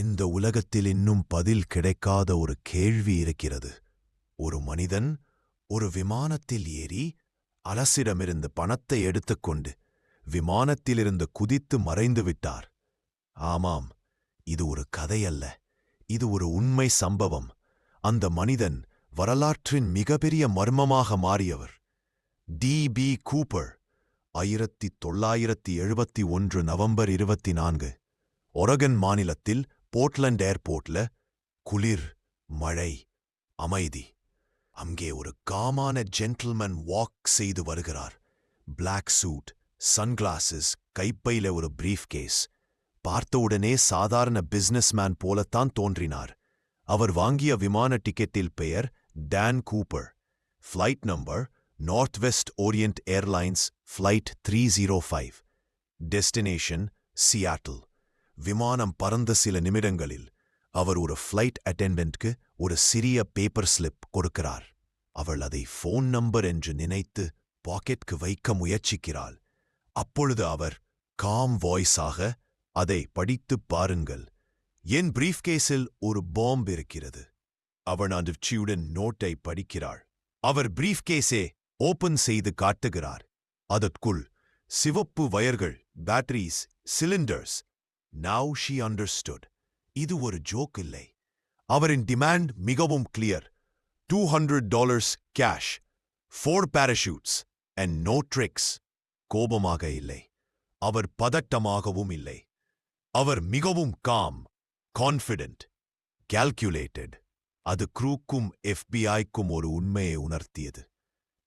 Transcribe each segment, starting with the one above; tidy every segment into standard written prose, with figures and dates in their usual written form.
இந்த உலகத்தில் இன்னும் பதில் கிடைக்காத ஒரு கேள்வி இருக்கிறது. ஒரு மனிதன் ஒரு விமானத்தில் ஏறி அரசிடமிருந்து பணத்தை எடுத்துக்கொண்டு விமானத்திலிருந்து குதித்து மறைந்து விட்டார். ஆமாம், இது ஒரு கதையல்ல, இது ஒரு உண்மை சம்பவம். அந்த மனிதன் வரலாற்றின் மிகப்பெரிய மர்மமாக மாறியவர். டி.பி. கூப்பர். 1971 நவம்பர் 24 ஒரகன் மாநிலத்தில் போர்ட்லண்ட் ஏர்போர்ட்ல குளிர், மழை, அமைதி. அங்கே ஒரு காமான ஜென்டில்மேன் வாக் செய்து வருகிறார். பிளாக் சூட், சன்கிளாஸஸ், கைப்பையில ஒரு பிரீஃப் கேஸ். பார்த்தவுடனே சாதாரண பிசினஸ்மேன் போலத்தான் தோன்றினார். அவர் வாங்கிய விமான டிக்கெட்டில் பெயர் Don Cooper. Flight number Northwest Orient Airlines flight 305. Destination Seattle. விமானம் பறந்த சில நிமிடங்களில் அவர் ஒரு ஃப்ளைட் அட்டெண்டன்ட்க்கு ஒரு சிறிய பேப்பர் ஸ்லிப் கொடுக்கிறார். அவள் அதை ஃபோன் நம்பர் என்று நினைத்து பாக்கெட்க்கு வைக்க முயற்சிக்கிறாள். அப்பொழுது அவர் காம் வாய்ஸாக, அதை படித்துப் பாருங்கள், என் பிரீஃப்கேஸில் ஒரு பாம்பு இருக்கிறது. அவள் அதிர்ச்சியுடன் நோட்டை படிக்கிறாள். அவர் பிரீஃப்கேஸே ஓபன் செய்து காட்டுகிறார். அதற்குள் சிவப்பு வயர்கள், batteries, cylinders. Now she understood. இது ஒரு ஜோக் இல்லை. அவரின் டிமாண்ட் மிகவும் clear. $200 cash, 4 parachutes and no tricks. கோபமாக இல்லை, அவர் பதட்டமாகவும் இல்லை. அவர் மிகவும் காம், கான்ஃபிடென்ட், கால்குலேட்டட். அது க்ரூக்கும் FBI-க்கும் ஒரு உண்மையை உணர்த்தியது.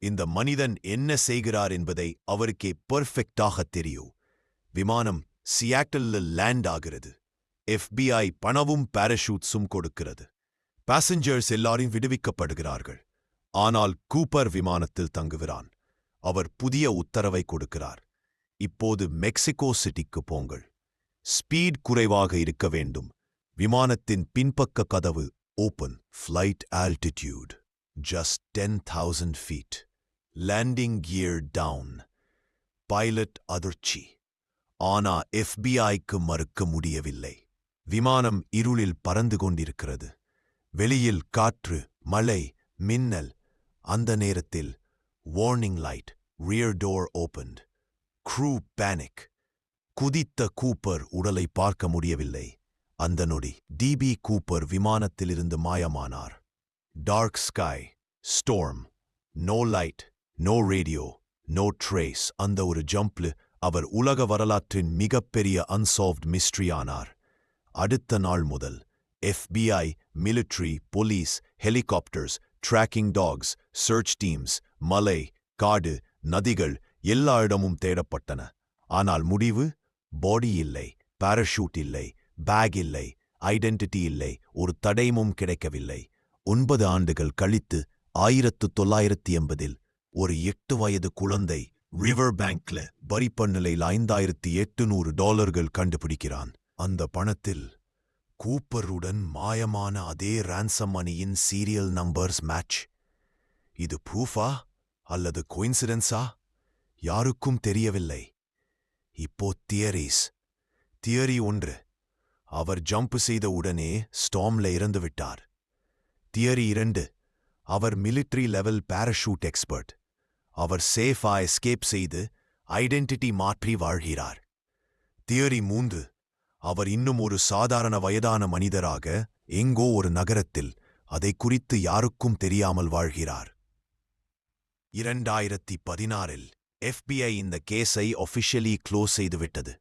இந்த மனிதன் என்ன செய்கிறார் என்பதை அவருக்கே பெர்ஃபெக்டாக தெரியும். விமானம் சியாட்டில்ல லேண்ட் ஆகிறது. FBI பணமும் பாராசூட்ஸும் கொடுக்கிறது. பாசஞ்சர்ஸ் எல்லாரும் விடுவிக்கப்படுகிறார்கள். ஆனால் கூப்பர் விமானத்தில் தங்குகிறான். அவர் புதிய உத்தரவை கொடுக்கிறார். இப்போது மெக்சிகோ சிட்டிக்கு போங்கள். ஸ்பீட் குறைவாக இருக்க வேண்டும். விமானத்தின் பின்பக்க கதவு open. Flight altitude just 10,000 feet. Landing gear down. Pilot அதிர்ச்சி. ஆனா FBI-க்கு மறுக்க முடியவில்லை. விமானம் இருளில் பறந்து கொண்டிருக்கிறது. வெளியில் காற்று, மழை, மின்னல். அந்த நேரத்தில் warning light, rear door opened. Crew panic. குதித்த கூப்பர் உடலை பார்க்க முடியவில்லை. அந்த நொடி டி.பி. கூப்பர் விமானத்திலிருந்து மாயமானார். Dark sky, storm, no light, no radio, no trace. அந்த ஒரு ஜம்ப்ல அவர் உலக வரலாற்றின் மிகப்பெரிய அன்சால்வ்ட் மிஸ்ட்ரி ஆனார். அடுத்த நாள் முதல் FBI, military, police, helicopters, tracking dogs, search teams, மலை, காடு, நதிகள் எல்லா இடமும் தேடப்பட்டன. ஆனால் முடிவு? பாடி இல்லை, பாராசூட் இல்லை, பேக் இல்லை, ஐடென்டிட்டி இல்லை, ஒரு தடயமும் கிடைக்கவில்லை. 9 ஆண்டுகள் கழித்து 1980 ஒரு 8 வயது குழந்தை ரிவர் பேங்க்ல வரிப்பண்ணிலையில் $5,800 கண்டுபிடிக்கிறான். அந்த பணத்தில் கூப்பருடன் மாயமான அதே ரான்சம் மணியின் சீரியல் நம்பர்ஸ் மேட்ச். இது ப்ரூஃபா அல்லது கோயின்சிடென்ஸா? யாருக்கும் தெரியவில்லை. இப்போ தியரிஸ். தியரி 1, அவர் ஜம்ப் செய்த உடனே ஸ்டார்ம்ல இறந்துவிட்டார். தியரி 2, அவர் மிலிட்ரி லெவல் பாராசூட் எக்ஸ்பர்ட். அவர் சேஃபா எஸ்கேப் செய்து ஐடென்டிட்டி மாற்றி வாழ்கிறார். தியரி 3, அவர் இன்னும் ஒரு சாதாரண வயதான மனிதராக எங்கோ ஒரு நகரத்தில் அதை குறித்து யாருக்கும் தெரியாமல் வாழ்கிறார். 2016 FBI இந்த கேஸை ஒஃபிஷியலி க்ளோஸ் செய்துவிட்டது.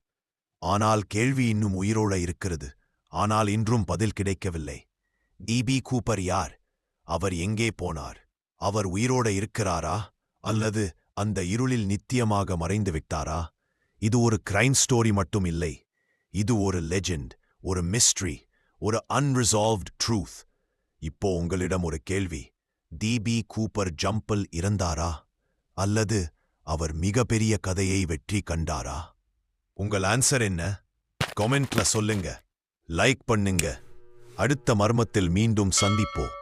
ஆனால் கேள்வி இன்னும் உயிரோட இருக்கிறது. ஆனால் இன்றும் பதில் கிடைக்கவில்லை. டி.பி. கூப்பர் யார்? அவர் எங்கே போனார்? அவர் உயிரோட இருக்கிறாரா அல்லது அந்த இருளில் நித்தியமாக மறைந்து விட்டாரா? இது ஒரு கிரைம் ஸ்டோரி மட்டும் இல்லை. இது ஒரு லெஜெண்ட், ஒரு மிஸ்ட்ரி, ஒரு அன்ரிசால்வ்ட் ட்ரூத். இப்போ உங்களிடம் ஒரு கேள்வி. டி.பி. கூப்பர் ஜம்பில் இறந்தாரா அல்லது அவர் மிகப்பெரிய கதையை வெற்றி கண்டாரா? உங்கள் ஆன்சர் என்ன? கமெண்ட்ல சொல்லுங்க, லைக் பண்ணுங்க. அடுத்த மர்மத்தில் மீண்டும் சந்திப்போம்.